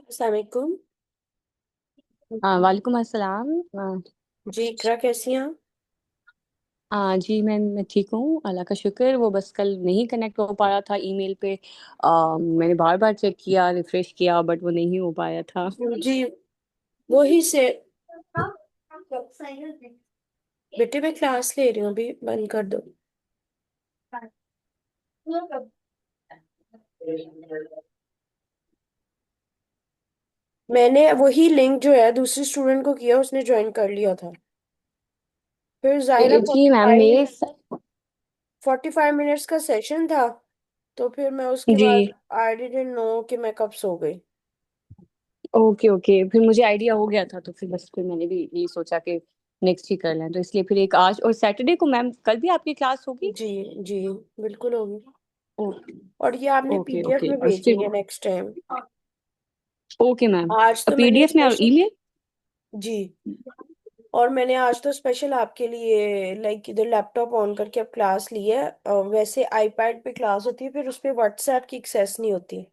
अस्सलाम वालेकुम। वालेकुम अस्सलाम। जी इकरा, कैसी हैं आप? जी मैं ठीक हूँ, अल्लाह का शुक्र। वो बस कल नहीं कनेक्ट हो पा रहा था ईमेल पे। मैंने बार बार चेक किया, रिफ्रेश किया, बट वो नहीं हो पाया था। जी वही से। बेटे मैं क्लास ले रही हूँ, अभी बंद कर दो। मैंने वही लिंक जो है दूसरे स्टूडेंट को किया, उसने ज्वाइन कर लिया था। फिर जाहिरा जी मैम, 45 मिनट्स का सेशन था। तो फिर मैं उसके जी। बाद आई डिडंट नो कि मैं कब सो गई। ओके ओके, फिर मुझे आइडिया हो गया था, तो फिर मैंने भी यही सोचा कि नेक्स्ट ही कर लें, तो इसलिए फिर एक आज और सैटरडे को मैम कल भी आपकी क्लास होगी? जी जी बिल्कुल होगी। ओके और ये आपने ओके पीडीएफ ओके। में और भेजनी फिर है नेक्स्ट टाइम। Okay ma'am. आज तो मैंने पीडीएफ में और स्पेशल। ईमेल? जी। और मैंने आज तो स्पेशल आपके लिए लाइक इधर लैपटॉप ऑन करके अब क्लास ली है। वैसे आईपैड पे क्लास होती है, फिर उस पे व्हाट्सएप की एक्सेस नहीं होती।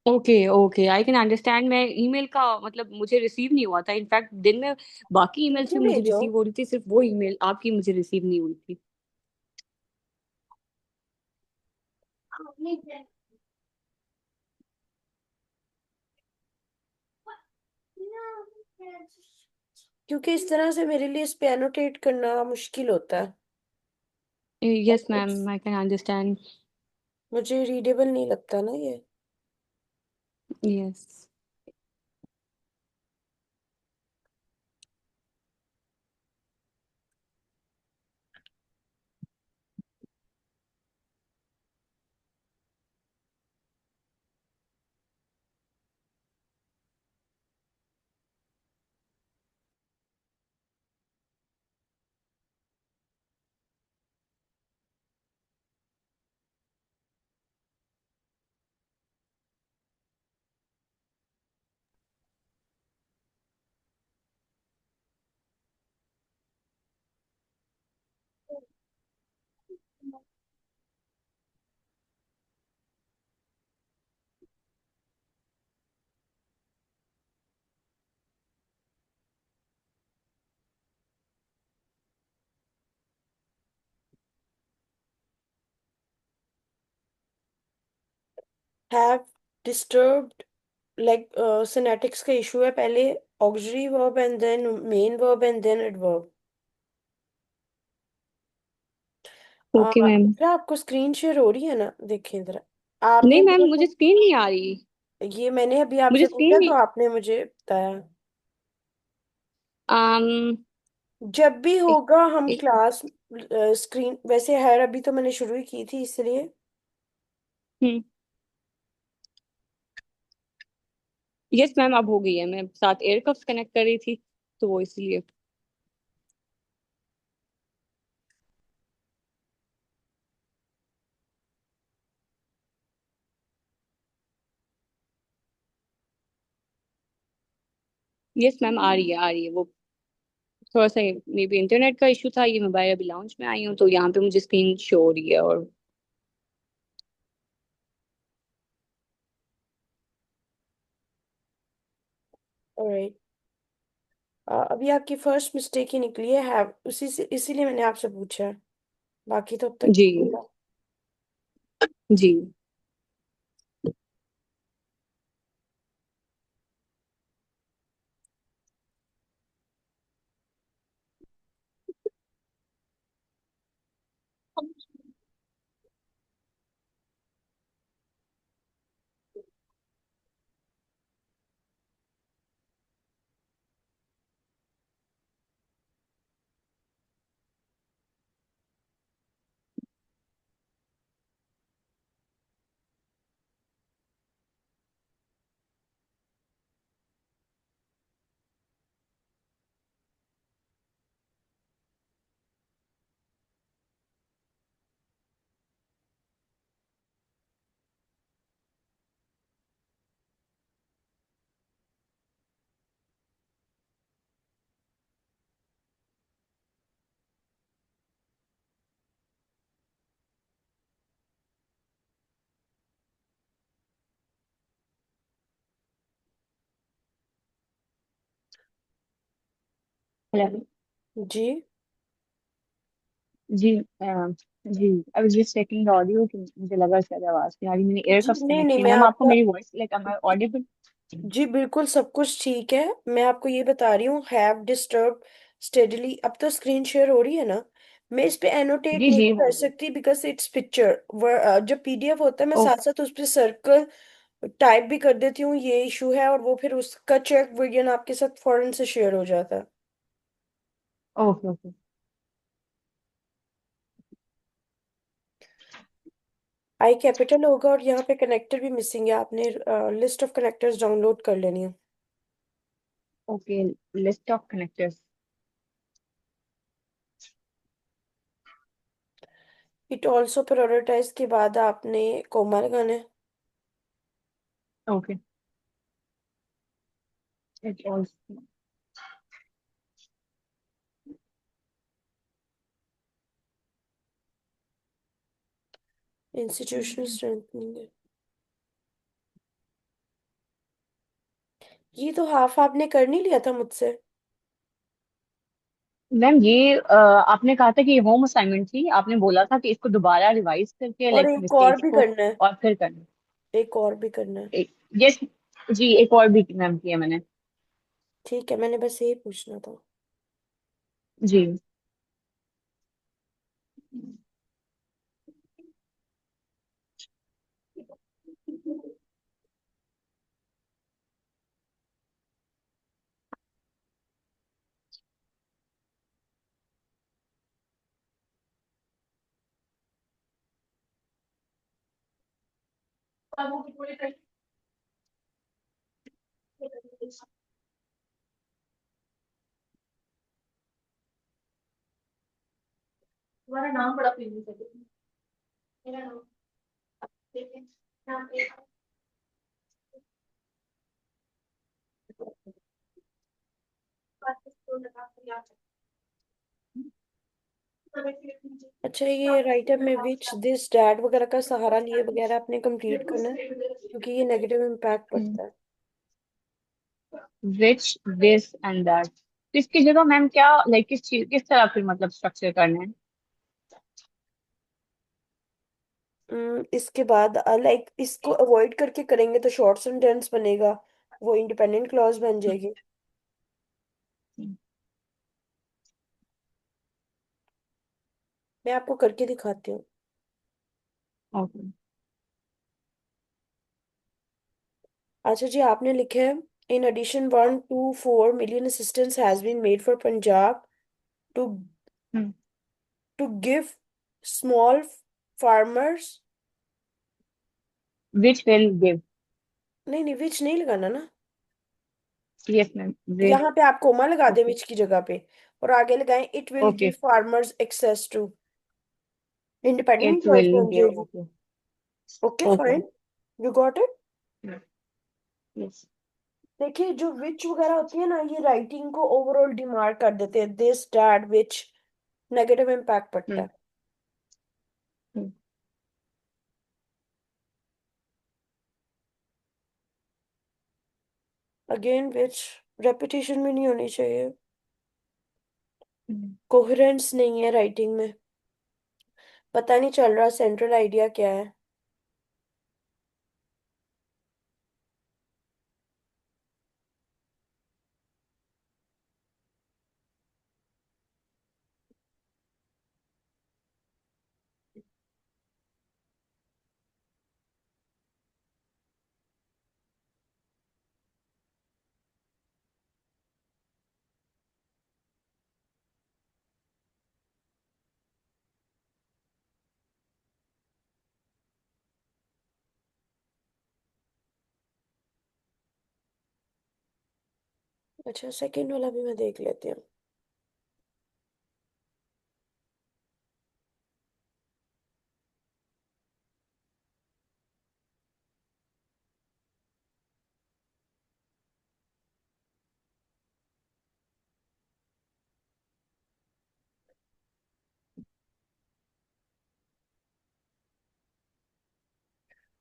Okay okay, I can understand. मैं ईमेल का मतलब मुझे रिसीव नहीं हुआ था, इनफैक्ट दिन में बाकी ईमेल्स मुझे भी मुझे भेजो। रिसीव हो रही थी, सिर्फ वो ईमेल आपकी मुझे रिसीव नहीं हुई थी। क्योंकि इस तरह से मेरे लिए इस पे एनोटेट करना मुश्किल होता है। और यस कुछ मैम, आई कैन अंडरस्टैंड। मुझे रीडेबल नहीं लगता ना ये। Yes. Have disturbed, like syntax का इशू है। पहले auxiliary verb and then main verb and then adverb. Okay ma'am. क्या आपको स्क्रीन शेयर हो रही है ना? देखिए जरा। आपने नहीं मैम, मेरे मुझे को स्क्रीन नहीं आ रही। ये मैंने अभी मुझे आपसे स्क्रीन पूछा तो नहीं। आपने मुझे बताया। आम जब भी होगा हम क्लास स्क्रीन वैसे है, अभी तो मैंने शुरू ही की थी इसलिए। हम्म। यस मैम, अब हो गई है। मैं साथ एयर कफ्स कनेक्ट कर रही थी, तो वो इसलिए। यस मैम, आ रही है वो। थोड़ा सा मे बी इंटरनेट का इशू था, ये मोबाइल अभी लॉन्च में आई हूँ तो यहाँ पे मुझे स्क्रीन शो हो रही है। और ऑलराइट। अभी आपकी फर्स्ट मिस्टेक ही निकली है, हैव, उसी से इसीलिए मैंने आपसे पूछा है, बाकी तो अब तक जी। ठीक था। जी। हेलो। जी। जी। जी, I was just checking the audio कि मुझे लगा शायद आवाज नहीं आ रही। मैंने जी एयरकफ्स नहीं कनेक्ट नहीं, किए। मैं मैम आपको आपका, मेरी voice like am I audible? जी बिल्कुल सब कुछ ठीक है। मैं आपको ये बता रही हूँ, हैव डिस्टर्ब स्टेडली, अब तो स्क्रीन शेयर हो रही है ना। मैं इस पे एनोटेट जी नहीं जी हो कर रही सकती बिकॉज इट्स पिक्चर, जब पीडीएफ होता है मैं है। साथ साथ उस पे सर्कल टाइप भी कर देती हूँ, ये इशू है, और वो फिर उसका चेक वर्जन आपके साथ फौरन से शेयर हो जाता है। Okay okay. आई कैपिटल होगा और यहाँ पे कनेक्टर भी मिसिंग है, आपने लिस्ट ऑफ कनेक्टर्स डाउनलोड कर लेनी है। Okay, list of connectors. It also prioritize के बाद आपने कोमा लगाना है। Okay. It also. Institutional strengthening, ये तो हाफ आपने कर नहीं लिया था मुझसे। मैम ये आपने कहा था कि ये होम असाइनमेंट थी। आपने बोला था कि इसको दोबारा रिवाइज करके और लाइक एक और मिस्टेक्स भी को करना है, और फिर करना। एक और भी करना है। एक, यस। जी, एक और भी मैम किया मैंने। ठीक है, मैंने बस यही पूछना था। जी। तुम्हारा नाम बड़ा फेमस है। मेरा नाम अच्छा, ये राइटर में विच दिस डैट वगैरह का सहारा लिए वगैरह आपने कंप्लीट करना है, क्योंकि ये नेगेटिव इम्पैक्ट पड़ता है। Which this and that. तो इसकी जगह मैम क्या लाइक किस चीज किस तरह फिर मतलब स्ट्रक्चर करना है? इसके बाद लाइक इसको अवॉइड करके करेंगे तो शॉर्ट सेंटेंस बनेगा, वो इंडिपेंडेंट क्लॉज बन जाएगी। मैं आपको करके दिखाती हूँ। ओके। अच्छा जी, आपने लिखा है, in addition 1 to 4 million assistance has been made for Punjab to give small farmers। Which will give. नहीं नहीं, विच नहीं लगाना ना, यस मैम, विच। यहाँ पे आप कोमा लगा दें ओके विच की जगह पे, और आगे लगाएं it will okay. Give farmers access to, independent it clause will बन गिव। जाएगी। Okay okay okay. Fine, you got it. Yes. देखिए जो विच वगैरह होती है ना, ये राइटिंग को ओवरऑल डिमार्क कर देते हैं, this that which, negative impact पड़ता हम्म। है। हम्म। अगेन विच रेपिटेशन में नहीं होनी चाहिए, हम्म। कोहेरेंस नहीं है राइटिंग में, पता नहीं चल रहा सेंट्रल आइडिया क्या है। अच्छा सेकंड वाला भी मैं देख लेती हूँ।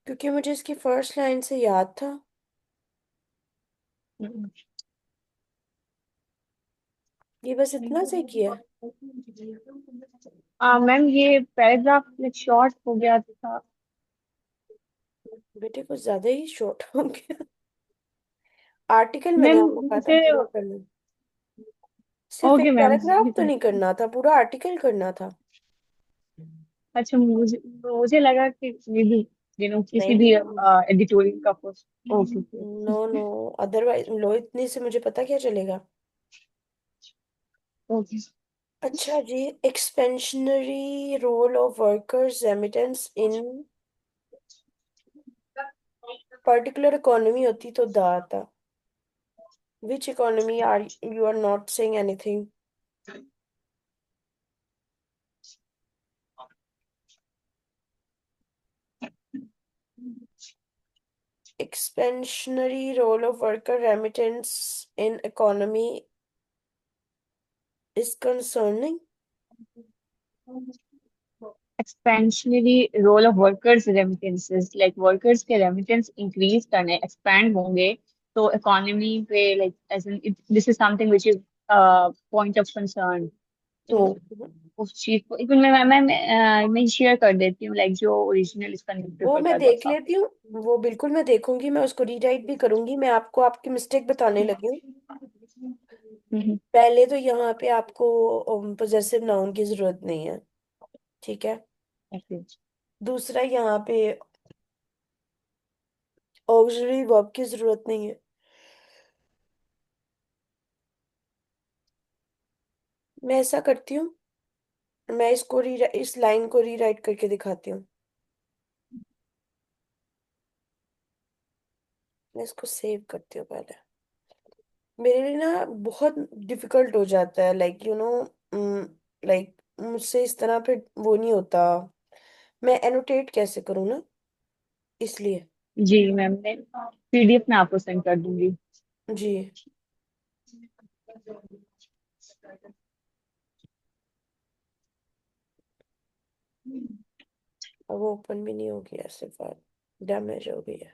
क्योंकि मुझे इसकी फर्स्ट लाइन से याद था। हम्म। ये बस इतना से किया है। मैम ये पैराग्राफ शॉर्ट हो गया था। बेटे कुछ ज्यादा ही शॉर्ट हो गया। आर्टिकल मैंने मैम आपको कहा था मुझे, पूरा करना, सिर्फ एक ओके मैम। पैराग्राफ तो नहीं करना था, पूरा आर्टिकल करना था। अच्छा, मुझे मुझे लगा कि मे बी किसी नहीं भी नहीं, एडिटोरियल का post. Okay. No no, otherwise लो इतने से मुझे पता क्या चलेगा। ओके। अच्छा जी, expansionary role of workers remittance in particular economy होती तो द आता। Which economy are you are not saying anything. expansionary role of worker remittance in economy is concerning। Expansionary role of workers remittances, like workers के remittance increase करने, expand होंगे तो economy पे, like as in this is something which is point of concern. तो हम्म, उस चीज को एक मिनट मैं शेयर कर देती हूँ, लाइक जो ओरिजिनल इसका वो न्यूज़पेपर मैं का देख था। लेती हूँ। वो बिल्कुल मैं देखूंगी, मैं उसको रीराइट भी करूंगी, मैं आपको आपकी मिस्टेक बताने लगी हूँ। हम्म। पहले तो यहाँ पे आपको पोजेसिव नाउन की जरूरत नहीं है, ठीक है। ऐसे। दूसरा यहाँ पे ऑक्सिलरी वर्ब की जरूरत नहीं है। मैं ऐसा करती हूँ, मैं इस लाइन को रीराइट करके दिखाती हूँ। मैं इसको सेव करती हूँ पहले। मेरे लिए ना बहुत डिफिकल्ट हो जाता है, लाइक यू नो, लाइक मुझसे इस तरह पे वो नहीं होता। मैं एनोटेट कैसे करूँ ना, इसलिए। जी मैम, मैं पीडीएफ में आपको सेंड कर दूंगी। जी। अब वो ओपन भी नहीं होगी ऐसे, फाइल डैमेज हो गई है।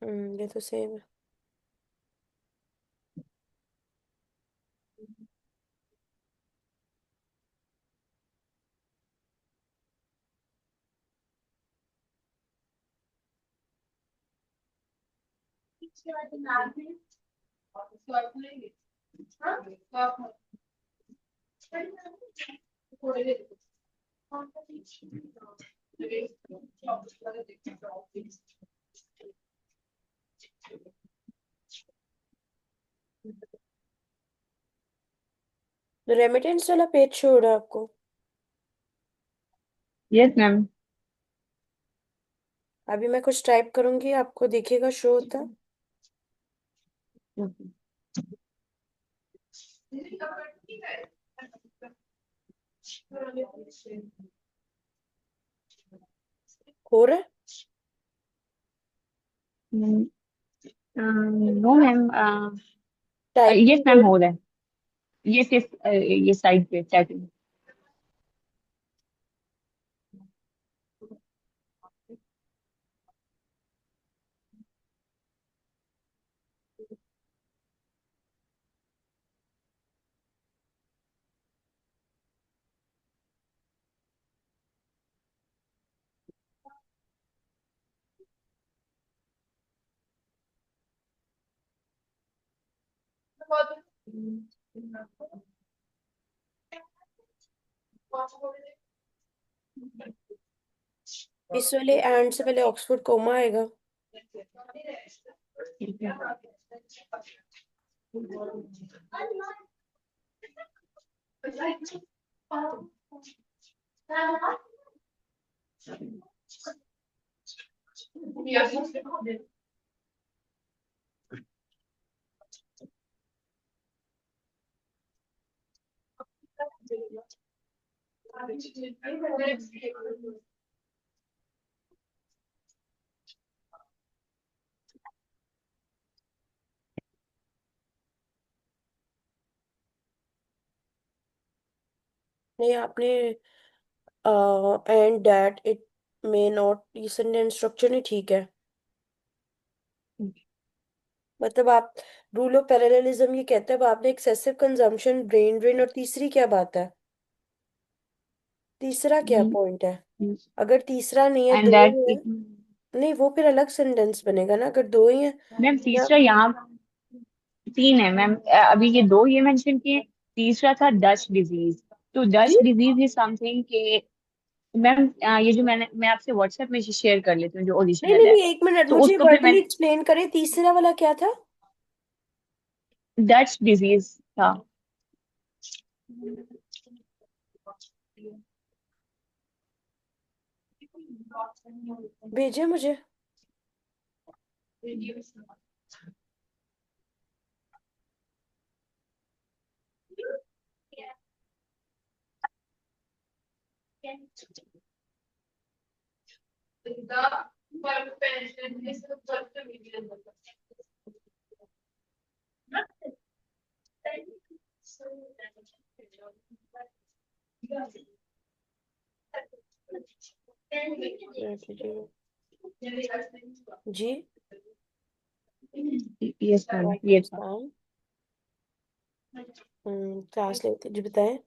ये तो सेम है। तो रेमिटेंस वाला पेज छोड़ आपको। Yes ma'am. अभी मैं कुछ टाइप करूंगी, आपको दिखेगा शो होता। हो रहा है। No ma'am. Yes typing ma'am हो रही। हो रहा है। यस यस, ये साइड पे टाइपिंग। इस वाले एंड से पहले ऑक्सफोर्ड कोमा आएगा। नहीं, आपने and that it may not, ये सेंटेंस स्ट्रक्चर नहीं ठीक है। मतलब आप, रूल ऑफ पैरेललिज्म ये कहता है, अब आपने एक्सेसिव कंजम्पशन, ब्रेन ड्रेन, और तीसरी क्या बात है? तीसरा क्या पॉइंट है? अगर तीसरा नहीं है, एंड दो दैट ही है। इट। नहीं, वो फिर अलग सेंटेंस बनेगा ना, अगर दो ही है। मैम या तीसरा यहाँ तीन है मैम। अभी ये दो ये मेंशन किए। तीसरा था डच डिजीज। तो जी। डच डिजीज इज समथिंग के मैम, ये जो मैं आपसे व्हाट्सएप में शेयर कर लेती हूँ जो नहीं ओरिजिनल नहीं है। नहीं, एक मिनट, तो मुझे उसको फिर मैं वर्बली एक्सप्लेन करें, तीसरा वाला क्या था? डच डिजीज था। भेजे मुझे। जी। यस मैम ये था। पाकिस्तान। ट्रांसलेट जी, बताएं।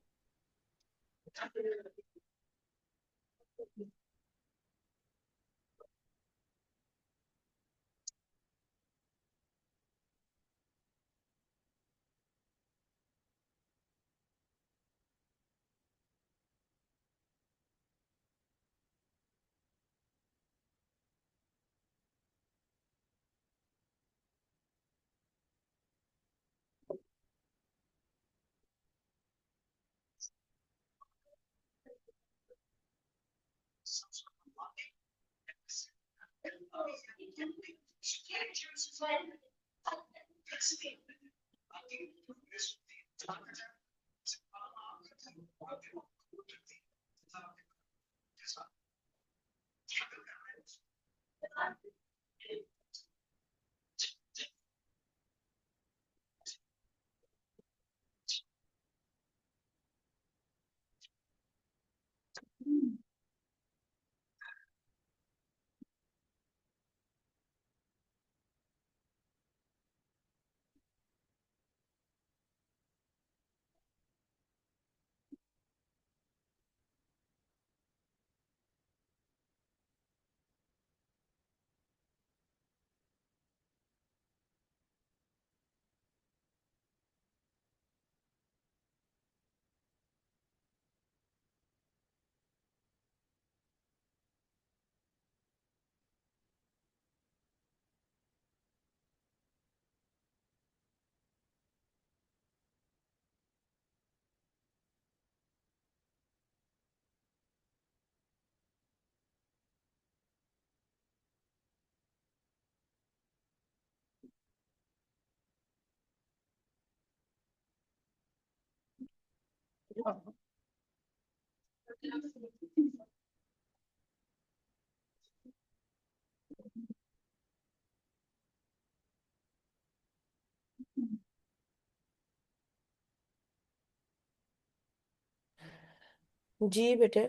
जी बेटे।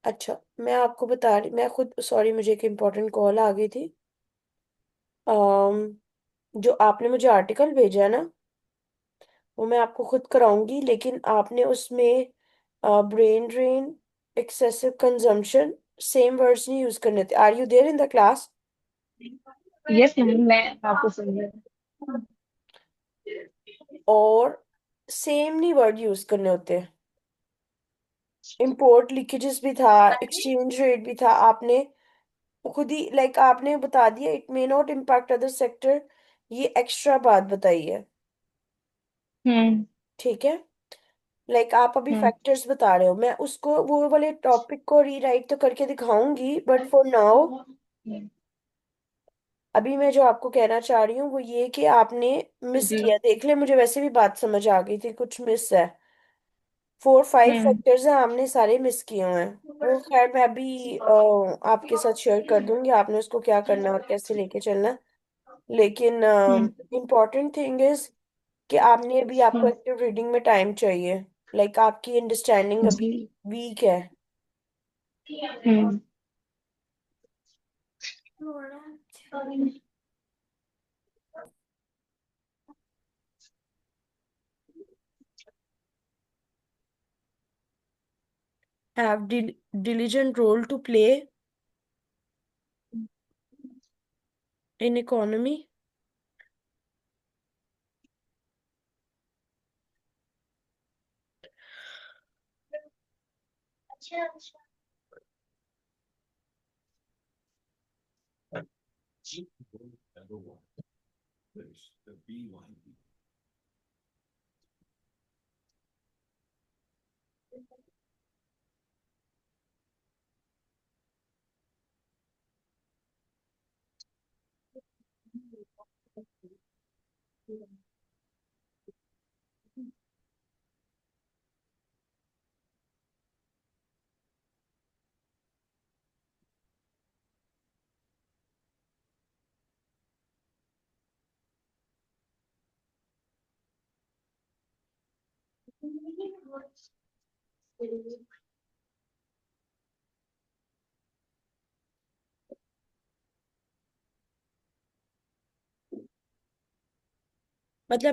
अच्छा, मैं आपको बता रही, मैं खुद सॉरी, मुझे एक इम्पोर्टेंट कॉल आ गई थी। जो आपने मुझे आर्टिकल भेजा है ना, वो मैं आपको खुद कराऊंगी, लेकिन आपने उसमें brain drain, excessive consumption, same words नहीं यूज करने थे। Are you there in the class? Yes ma'am, मैं आपको सुन रही हूँ। और सेम नहीं वर्ड यूज करने होते। इंपोर्ट लीकेजेस भी था, एक्सचेंज रेट भी था। आपने खुद ही आपने बता दिया, it may not impact other sector. ये एक्स्ट्रा बात बताई है। हम्म। ठीक है। आप अभी हम्म। फैक्टर्स बता रहे हो, मैं उसको वो वाले टॉपिक को रीराइट तो करके दिखाऊंगी, बट फॉर नाउ अभी मैं जो आपको कहना चाह रही हूँ वो ये कि आपने मिस जी। किया। देख ले, मुझे वैसे भी बात समझ आ गई थी, कुछ मिस है। 4 5 हम्म। फैक्टर्स हैं, हमने सारे मिस किए हुए हैं। वो खैर मैं अभी आपके साथ शेयर कर दूंगी, आपने उसको क्या करना है और कैसे लेके चलना है। लेकिन हम्म। इम्पॉर्टेंट थिंग इज कि आपने अभी, आपको हम्म। एक्टिव रीडिंग में टाइम चाहिए। आपकी अंडरस्टैंडिंग जी। अभी वीक है। Hmm. Have diligent role to play in economy.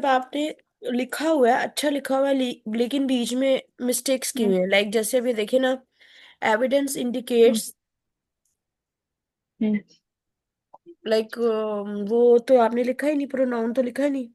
आपने लिखा हुआ है, अच्छा लिखा हुआ है, लेकिन बीच में मिस्टेक्स की हम्म। हुई है। जैसे अभी देखिए ना, एविडेंस हम्म। इंडिकेट्स, हम्म। वो तो आपने लिखा ही नहीं, प्रोनाउन तो लिखा ही नहीं।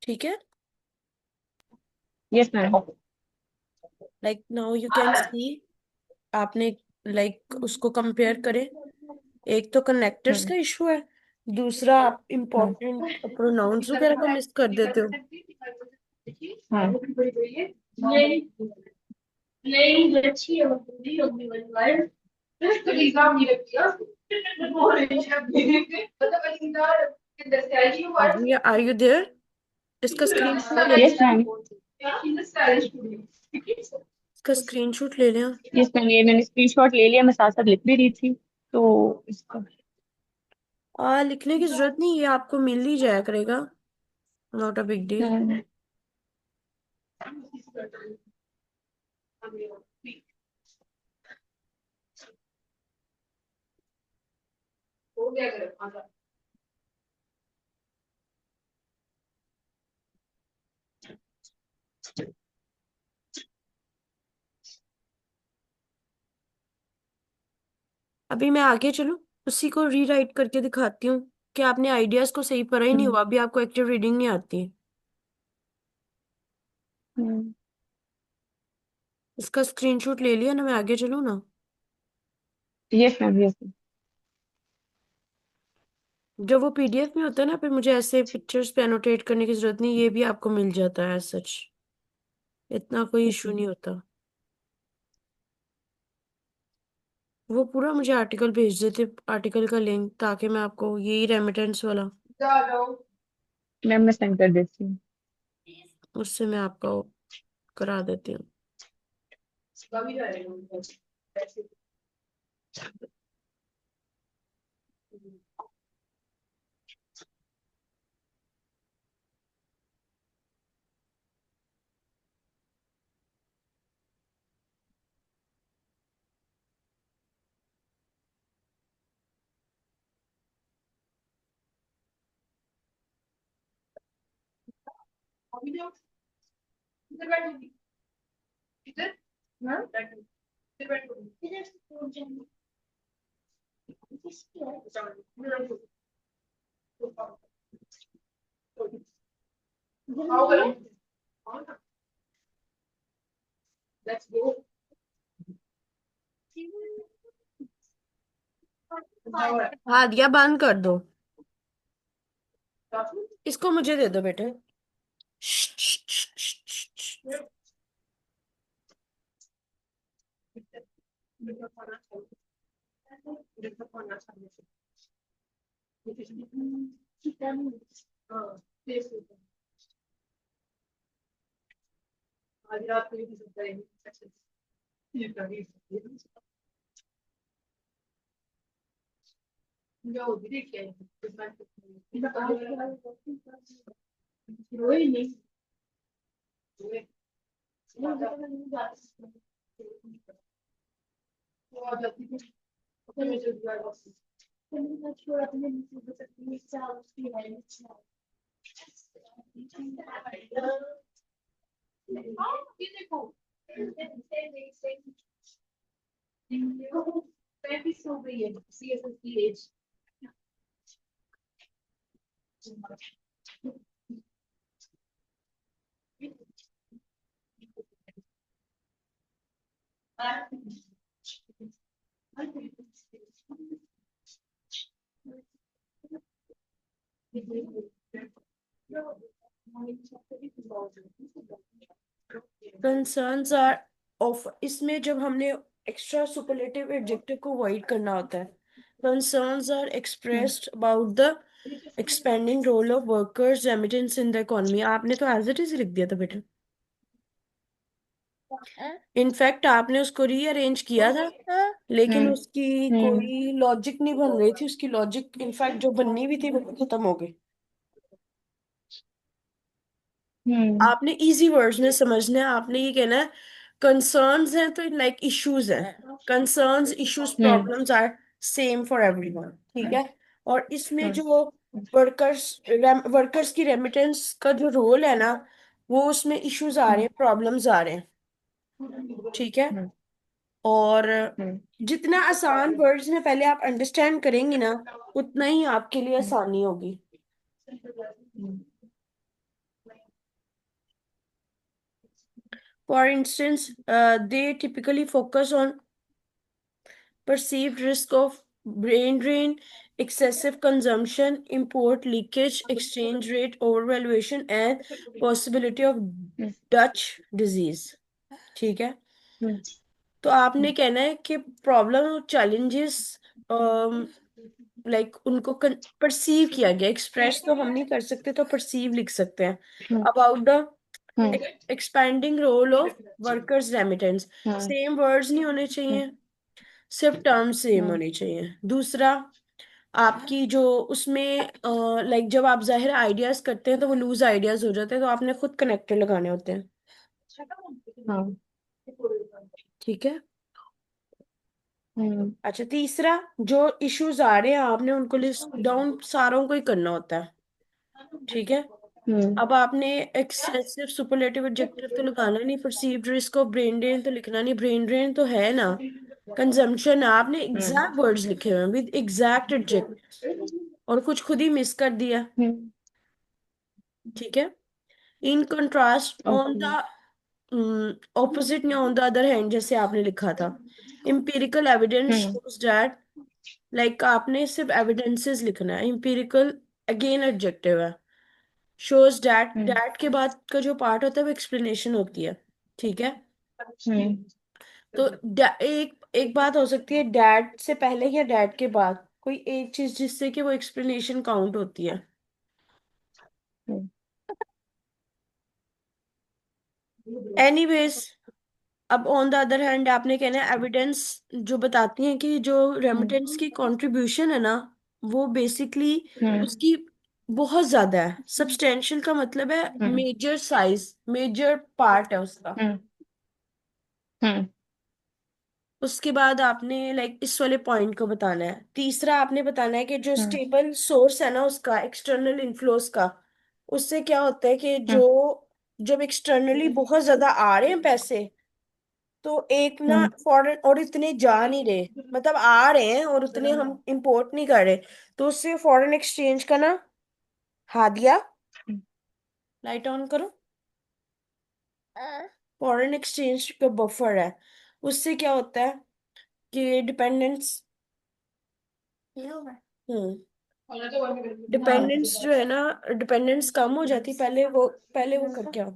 ठीक है। Yes ma'am. Now you can see, आपने उसको कंपेयर करें। एक तो कनेक्टर्स हम्म का इशू है, दूसरा आप हम्म इम्पोर्टेंट प्रोनाउंस वगैरह को मिस कर देते हो। Are you there? इसका स्क्रीनशॉट ले लें? Yes ma'am. इसका स्क्रीनशॉट ले लें? यस मैम, ये मैंने स्क्रीनशॉट ले लिया, मैं साथ साथ लिख भी रही थी तो इसका। लिखने की जरूरत नहीं, ये आपको मिल ही जाया करेगा। Not a big deal. Hmm अभी मैं आगे चलूं, उसी को रीराइट करके दिखाती हूँ कि आपने आइडियाज को सही पढ़ा ही नहीं हम्म हुआ, अभी आपको एक्टिव रीडिंग नहीं आती। हम्म। इसका स्क्रीनशॉट ले लिया ना, मैं आगे चलूँ ना? Yes ma'am, yes ma'am. जब वो पीडीएफ में होता है ना, फिर मुझे ऐसे पिक्चर्स पे एनोटेट करने की जरूरत नहीं, ये भी आपको मिल जाता है सच। इतना कोई इशू ओके। नहीं होता। वो पूरा मुझे आर्टिकल भेज देते, आर्टिकल का लिंक, ताकि मैं आपको यही रेमिटेंस वाला, मैम मैं सेंड कर देती हूँ। उससे मैं आपको करा देती हूँ। हाँ दिया, बंद कर दो। इसको मुझे दे दो बेटे। कंसर्न्स आर ऑफ, इसमें जब हमने एक्स्ट्रा सुपरलेटिव एडजेक्टिव को अवॉइड करना होता है, concerns are hmm expressed about the expanding role of workers remittance in the economy. आपने तो एज इट इज लिख दिया था बेटा। इनफैक्ट आपने उसको रीअरेंज किया था, लेकिन हम्म उसकी हम्म कोई लॉजिक नहीं बन रही थी, उसकी लॉजिक इनफैक्ट जो बननी भी थी वो खत्म हो गई। हम्म आपने इजी वर्ड्स में समझना है, आपने ये कहना है कंसर्न्स हैं तो लाइक इश्यूज हैं, concerns issues hmm problems are same for everyone, ठीक है। और इसमें हम्म जो वर्कर्स वर्कर्स की रेमिटेंस का जो रोल है ना, वो उसमें इश्यूज आ रहे हम्म हैं, प्रॉब्लम्स आ रहे हैं, ठीक है। हम्म और हम्म जितना आसान वर्ड्स में पहले आप अंडरस्टैंड करेंगे ना, उतना ही आपके लिए आसानी होगी। For instance they typically focus on perceived risk of brain drain, excessive consumption, import leakage, exchange rate overvaluation, and possibility of hmm, Dutch disease. ठीक है। हम्म, तो आपने कहना है कि प्रॉब्लम और चैलेंजेस लाइक उनको परसीव किया गया, एक्सप्रेस तो हम नहीं कर सकते, तो परसीव लिख सकते हैं। Hmm, about the hmm, expanding role of workers remittance, hmm, same words नहीं होने चाहिए, सिर्फ टर्म सेम हम्म, होने चाहिए। दूसरा, आपकी जो उसमें लाइक जब आप जाहिर आइडियाज करते हैं तो वो लूज आइडियाज हो जाते हैं, तो आपने खुद कनेक्टर लगाने होते हैं। हाँ, ठीक है। हम्म, अच्छा, तीसरा, जो इश्यूज आ रहे हैं आपने उनको लिस्ट डाउन सारों को ही करना होता है। ठीक है। हम्म, अब आपने एक्सेसिव सुपरलेटिव एडजेक्टिव तो लगाना नहीं, perceived risk of brain drain तो लिखना नहीं, ब्रेन ड्रेन तो है ना, कंजम्पशन आपने हम्म, एग्जैक्ट वर्ड्स लिखे हुए हैं विद एग्जैक्ट एडजेक्ट, और कुछ खुद ही मिस कर दिया। हम्म, ठीक है। In contrast on okay, the opposite ने ऑन द अदर हैंड, जैसे आपने लिखा था, empirical evidence hmm, shows that, like आपने सिर्फ एविडेंसेस लिखना है, इम्पीरिकल अगेन एडजेक्टिव है, शोज डैट, हम्म, डैट के बाद का जो पार्ट होता है वो एक्सप्लेनेशन होती है। ठीक है। हम्म, तो एक एक बात हो सकती है डैट से पहले या डैट के बाद कोई एक चीज जिससे कि वो एक्सप्लेनेशन काउंट होती है। हम्म, एनीवेज, अब ऑन द अदर हैंड आपने कहना है एविडेंस जो बताती हैं कि जो हम्म, रेमिटेंस की कंट्रीब्यूशन है ना, वो बेसिकली हम्म, उसकी बहुत ज्यादा है। सब्सटेंशियल का मतलब है हम्म, मेजर साइज, मेजर पार्ट है उसका। हम्म, हम्म, उसके बाद आपने लाइक इस वाले पॉइंट को बताना है। तीसरा आपने बताना है कि जो हम्म, स्टेबल सोर्स है ना उसका, एक्सटर्नल इन्फ्लोस का, उससे क्या होता है कि जो हम्म, जब एक्सटर्नली बहुत ज्यादा आ रहे हैं पैसे, तो एक ना हम्म, फॉरेन और इतने जा नहीं रहे, मतलब आ रहे हैं और उतने हम इंपोर्ट नहीं कर रहे, तो उससे फॉरेन एक्सचेंज का ना, हादिया लाइट ऑन करो, फॉरेन एक्सचेंज का बफर है, उससे क्या होता है कि डिपेंडेंस, हम्म, डिपेंडेंस जो है ना, डिपेंडेंस कम हो जाती, पहले वो करके आओ,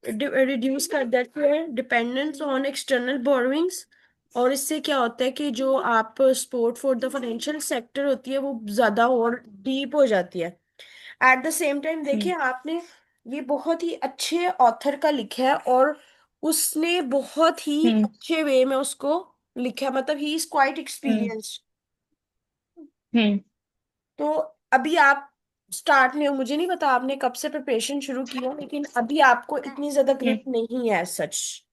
रिड्यूस कर देते हैं डिपेंडेंस ऑन एक्सटर्नल बोरोइंग्स। और इससे क्या होता है कि जो आप support for the financial sector होती है वो ज्यादा और डीप हो जाती है। एट द सेम टाइम हम्म, देखिए आपने ये बहुत ही अच्छे ऑथर का लिखा है, और उसने बहुत ही हम्म, अच्छे वे में उसको लिखा है, मतलब ही is quite hmm, experienced. Hmm, तो अभी आप स्टार्ट में हो, मुझे नहीं पता आपने कब से प्रिपरेशन शुरू की हो, लेकिन अभी आपको इतनी ज्यादा हम्म, ग्रिप नहीं है सच।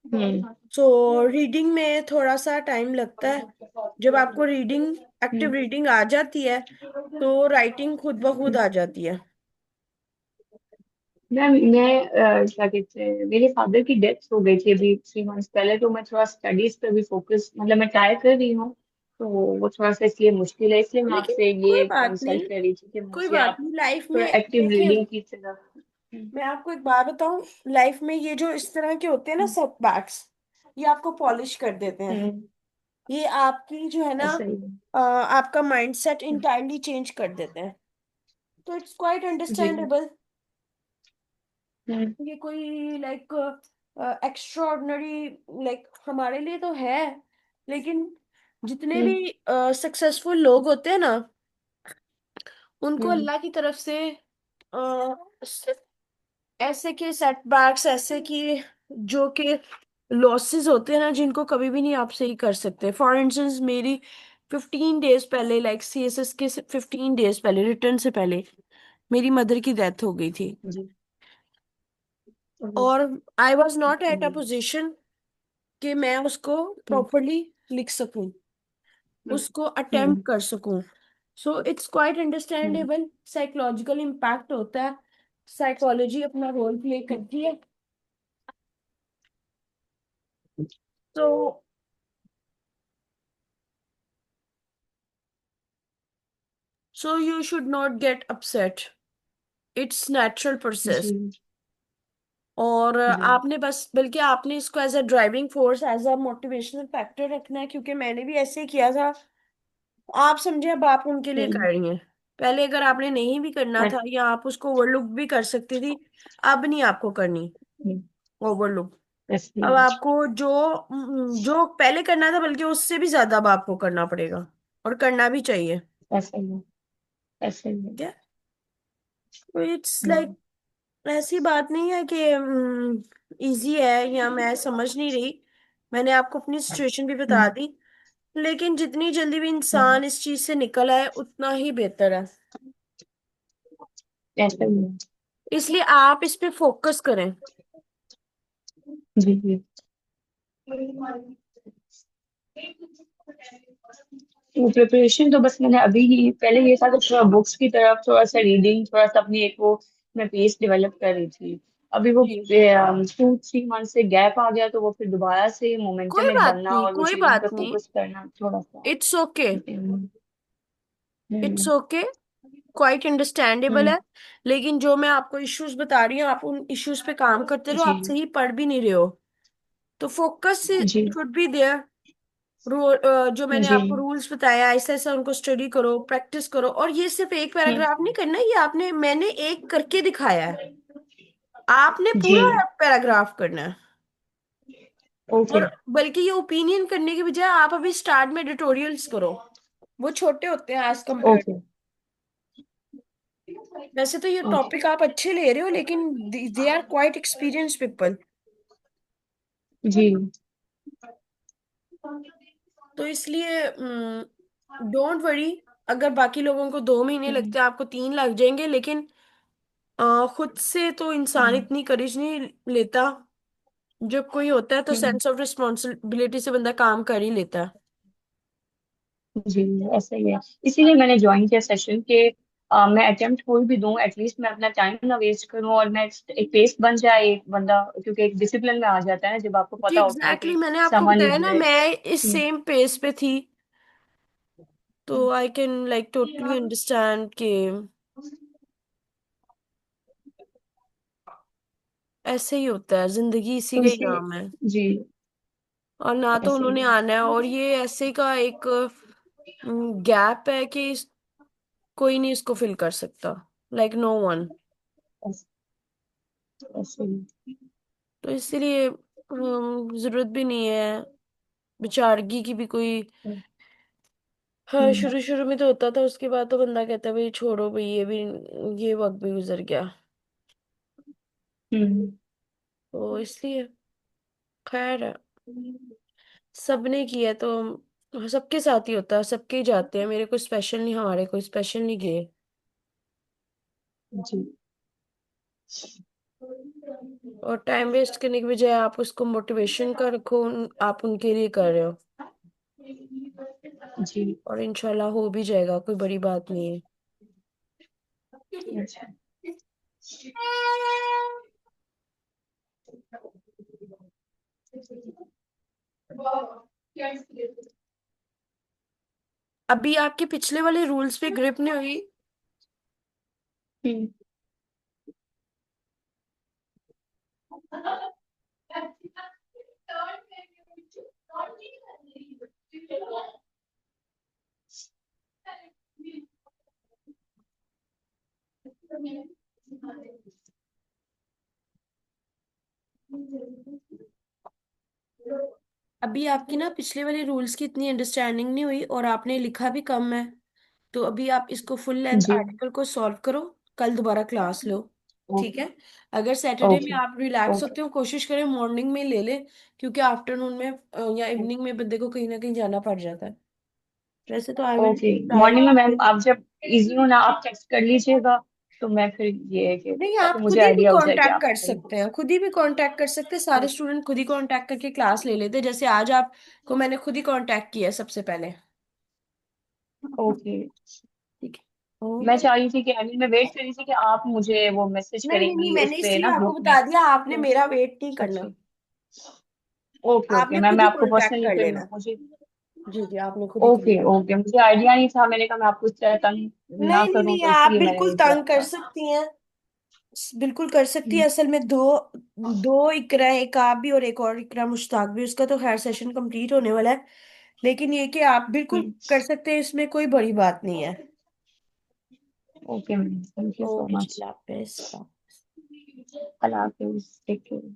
हम्म, सो रीडिंग में थोड़ा सा टाइम लगता है। जब आपको रीडिंग, एक्टिव हम्म, रीडिंग आ जाती है, तो राइटिंग खुद ब खुद हम्म। आ जाती है। मैं क्या कहते हैं, मेरे फादर की डेथ हो गई थी अभी 3 मंथ्स पहले, तो मैं थोड़ा स्टडीज पे भी फोकस, मतलब मैं ट्राई कर रही हूँ, तो वो थोड़ा सा इसलिए मुश्किल है, इसलिए मैं लेकिन आपसे कोई ये बात कंसल्ट नहीं, कर रही थी कि कोई मुझे बात आप नहीं लाइफ थोड़ा में। एक्टिव देखिए, रीडिंग की तरफ। मैं आपको एक बात बताऊं, लाइफ में ये जो इस तरह के होते हैं ना सेटबैक्स, ये आपको पॉलिश कर देते हैं। हम्म, ये आपकी जो है ना, ऐसा ही है। आपका माइंडसेट इंटायरली चेंज कर देते हैं। तो इट्स क्वाइट जी। अंडरस्टैंडेबल। हम्म, ये कोई लाइक एक्स्ट्रा ऑर्डिनरी लाइक हमारे लिए तो है, लेकिन जितने भी हम्म, सक्सेसफुल लोग होते हैं ना, उनको हम्म, अल्लाह की तरफ से ऐसे के सेटबैक्स, ऐसे कि जो कि लॉसेस होते हैं ना, जिनको कभी भी नहीं आप सही कर सकते। फॉर इंस्टेंस मेरी 15 डेज पहले, लाइक सीएसएस के 15 डेज पहले, रिटर्न से पहले मेरी मदर की डेथ हो गई थी। जी। और I was not at a hmm, position कि मैं उसको हम्म, प्रॉपरली लिख सकूं, उसको हम्म, अटेम्प्ट कर सकूं। So it's quite hmm, understandable, psychological impact होता है, साइकोलॉजी अपना रोल प्ले करती है। तो So you should not get upset. It's natural process. जी, और जी। आपने बस, बल्कि आपने इसको as a driving force, as a motivational factor रखना है, क्योंकि मैंने भी ऐसे ही किया था। आप समझे, अब आप उनके लिए कर हम्म। रही हैं। पहले अगर आपने नहीं भी करना था या आप उसको ओवरलुक भी कर सकती थी, अब नहीं आपको करनी ओवरलुक। अब इसलिए आपको जो जो पहले करना था, बल्कि उससे भी ज्यादा अब आपको करना पड़ेगा, और करना भी चाहिए। ऐसे ही है, ऐसे ही है। ठीक है। तो इट्स लाइक, हम्म। ऐसी बात नहीं है कि इजी है या मैं समझ नहीं रही। मैंने आपको अपनी सिचुएशन भी बता हम्म। दी। लेकिन जितनी जल्दी भी हम्म। इंसान इस चीज से निकल आए उतना ही बेहतर है। ऐसे ही है। इसलिए आप इस पे फोकस करें। जी जी। तो प्रिपरेशन तो बस मैंने अभी ही, पहले ये था कि थोड़ा बुक्स की तरफ थोड़ा सा रीडिंग, थोड़ा सा अपनी एक वो मैं पेस डेवलप कर रही थी। अभी वो जी, 2-3 मंथ से गैप आ गया, तो वो फिर दोबारा से कोई मोमेंटम एक बात बनना नहीं, और वो कोई चीजों पे बात नहीं। फोकस करना थोड़ा सा। It's okay. Hmm. It's hmm. Okay. Quite understandable है। हम्म। लेकिन जो मैं आपको इश्यूज बता रही हूँ, आप उन इश्यूज पे काम करते रहो, जी आप सही पढ़ भी नहीं रहे हो। तो focus ji should be there. जो मैंने जी। आपको रूल्स बताया, ऐसा ऐसा उनको स्टडी करो, प्रैक्टिस करो। और ये सिर्फ एक हम्म। पैराग्राफ नहीं करना, ये आपने, मैंने एक करके दिखाया है। आपने जी। पूरा पैराग्राफ करना है। ओके। और बल्कि ये ओपिनियन करने के बजाय आप अभी स्टार्ट में एडिटोरियल्स करो। वो छोटे होते हैं एज कम्पेयर। ओके। वैसे तो ये ओके। टॉपिक आप अच्छे ले रहे हो, लेकिन they are quite experience people. जी। तो इसलिए डोंट वरी। अगर बाकी लोगों को 2 महीने हम्म। लगते हैं, आपको 3 लग जाएंगे। लेकिन खुद से तो इंसान हम्म। इतनी करेज नहीं लेता। जब कोई होता है तो हम्म। सेंस ऑफ रिस्पॉन्सिबिलिटी से बंदा काम कर ही लेता है। जी। ऐसा ही है, इसीलिए मैंने ज्वाइन किया सेशन के मैं अटेम्प्ट कोई भी दूं, एटलीस्ट मैं अपना टाइम ना वेस्ट करूं और मैं एक पेस बन जाए एक बंदा, क्योंकि एक डिसिप्लिन में आ जाता है ना जब आपको जी पता होता है एग्जैक्टली, कि मैंने आपको समवन बताया इज। ना, मैं इस सेम पेस पे थी। तो I can like totally understand कि ऐसे ही होता है, जिंदगी इसी तो का ही इसलिए नाम है। जी। और ना तो ऐसे ही उन्होंने है। आना है, और ये ऐसे का एक गैप है कि कोई नहीं इसको फिल कर सकता। Like no one. ऐसे ऐसे ही। तो इसीलिए जरूरत भी नहीं है बेचारगी की भी कोई। हाँ, हम्म। शुरू शुरू में तो होता था, उसके बाद तो बंदा कहता है भाई छोड़ो भाई, ये भी, ये वक्त भी गुजर गया। हम्म। तो इसलिए खैर है। सबने किया तो सबके साथ ही होता है, सबके ही जाते हैं। मेरे कोई स्पेशल नहीं, हमारे कोई स्पेशल नहीं गए। जी और टाइम वेस्ट करने के बजाय आप उसको मोटिवेशन का रखो, आप उनके लिए कर रहे हो। जी। और इंशाल्लाह हो भी जाएगा, कोई बड़ी बात नहीं है। अच्छा। अभी आपके पिछले वाले रूल्स पे ग्रिप नहीं हुई। हम्म। अभी आपकी ना पिछले वाले रूल्स की इतनी अंडरस्टैंडिंग नहीं हुई, और आपने लिखा भी कम है। तो अभी आप इसको फुल लेंथ जी। आर्टिकल को सॉल्व करो। कल दोबारा क्लास लो। ठीक ओके। है। अगर सैटरडे में ओके। आप रिलैक्स ओके। होते हो, कोशिश करें मॉर्निंग में ले ले। क्योंकि आफ्टरनून में या इवनिंग में बंदे को कहीं ना कहीं जाना पड़ जाता है। वैसे तो I will okay. Try. Morning में मैम आप जब इजी हो ना आप टेक्स्ट कर लीजिएगा, तो मैं फिर ये है कि नहीं, ताकि आप मुझे खुद ही भी आइडिया हो जाए कि कांटेक्ट आप कर फ्री सकते हो। हैं, खुद ही भी कांटेक्ट कर सकते हैं। सारे ओके। स्टूडेंट खुद ही कांटेक्ट करके क्लास ले लेते हैं, जैसे आज आपको मैंने खुद ही कांटेक्ट किया सबसे पहले। ओके। ठीक है। मैं ओके। चाह रही थी कि अभी मैं वेट कर रही थी कि आप मुझे वो मैसेज नहीं नहीं नहीं, करेंगी उस मैंने पे इसलिए ना आपको ग्रुप में। बता दिया, आपने तो मेरा वेट नहीं करना। अच्छा। ओके ओके आपने मैम, खुद मैं ही आपको कांटेक्ट पर्सनली कर फिर लेना। मुझे। जी जी, आपने खुद ही ओके कांटेक्ट। ओके, मुझे आइडिया नहीं था, मैंने कहा मैं आपको इस तरह तंग ना नहीं नहीं करूं, नहीं, तो आप इसलिए मैंने बिल्कुल नहीं किया तंग कर था। सकती हैं। बिल्कुल कर सकती है। असल में दो दो इकरा, एक आप भी और एक और इकरा मुश्ताक भी, उसका तो खैर सेशन कंप्लीट होने वाला है। लेकिन ये कि आप बिल्कुल कर सकते हैं, इसमें कोई बड़ी बात नहीं है। Okay ma'am, thank you so okay ji, much. Allah हाफिज। अल्लाह हाफिज, टेक केयर।